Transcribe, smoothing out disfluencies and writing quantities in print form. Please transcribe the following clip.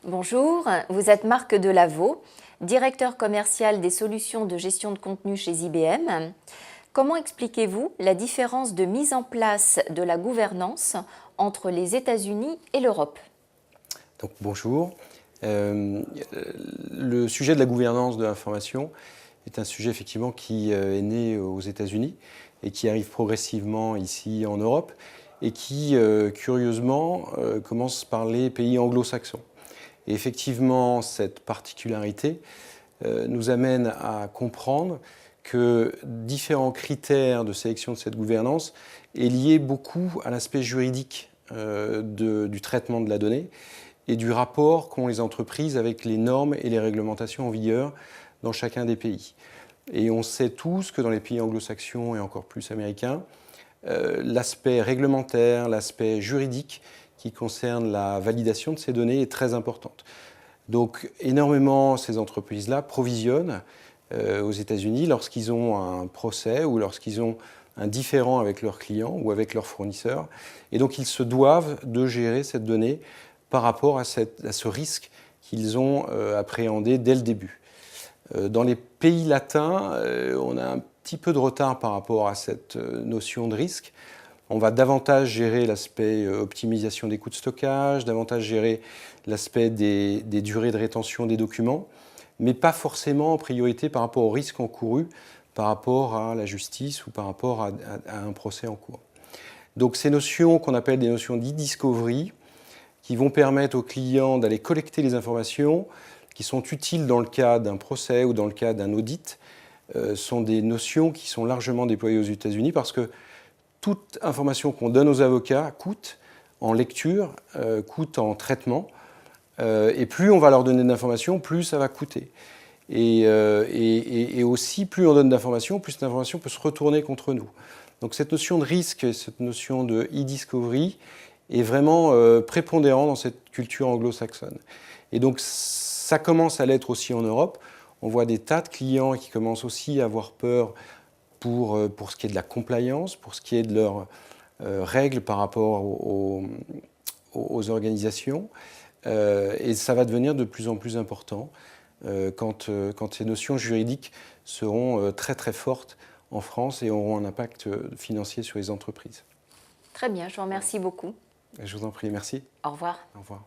Bonjour, vous êtes Marc Delaveau, directeur commercial des solutions de gestion de contenu chez IBM. Comment expliquez-vous la différence de mise en place de la gouvernance entre les États-Unis et l'Europe? Donc, bonjour. Le sujet de la gouvernance de l'information est un sujet effectivement qui est né aux États-Unis et qui arrive progressivement ici en Europe et qui, curieusement, commence par les pays anglo-saxons. Et effectivement, cette particularité nous amène à comprendre que différents critères de sélection de cette gouvernance est lié beaucoup à l'aspect juridique du traitement de la donnée et du rapport qu'ont les entreprises avec les normes et les réglementations en vigueur dans chacun des pays. Et on sait tous que dans les pays anglo-saxons et encore plus américains, l'aspect réglementaire, l'aspect juridique qui concerne la validation de ces données est très importante. Donc énormément ces entreprises-là provisionnent aux États-Unis lorsqu'ils ont un procès ou lorsqu'ils ont un différend avec leurs clients ou avec leurs fournisseurs. Et donc ils se doivent de gérer cette donnée par rapport à ce risque qu'ils ont appréhendé dès le début. Dans les pays latins, on a un petit peu de retard par rapport à cette notion de risque. On va davantage gérer l'aspect optimisation des coûts de stockage, davantage gérer l'aspect des durées de rétention des documents, mais pas forcément en priorité par rapport au risque encouru, par rapport à la justice ou par rapport à un procès en cours. Donc ces notions qu'on appelle des notions d'e-discovery, qui vont permettre aux clients d'aller collecter les informations qui sont utiles dans le cas d'un procès ou dans le cas d'un audit, sont des notions qui sont largement déployées aux États-Unis parce que toute information qu'on donne aux avocats coûte en lecture, coûte en traitement, et plus on va leur donner d'informations, plus ça va coûter. Et aussi, plus on donne d'informations, plus cette information peut se retourner contre nous. Donc cette notion de risque, cette notion de e-discovery est vraiment prépondérant dans cette culture anglo-saxonne. Et donc ça commence à l'être aussi en Europe. On voit des tas de clients qui commencent aussi à avoir peur pour ce qui est de la compliance, pour ce qui est de leurs règles par rapport aux organisations. Et ça va devenir de plus en plus important quand ces notions juridiques seront très très fortes en France et auront un impact financier sur les entreprises. Très bien, je vous remercie beaucoup. Je vous en prie, merci. Au revoir. Au revoir.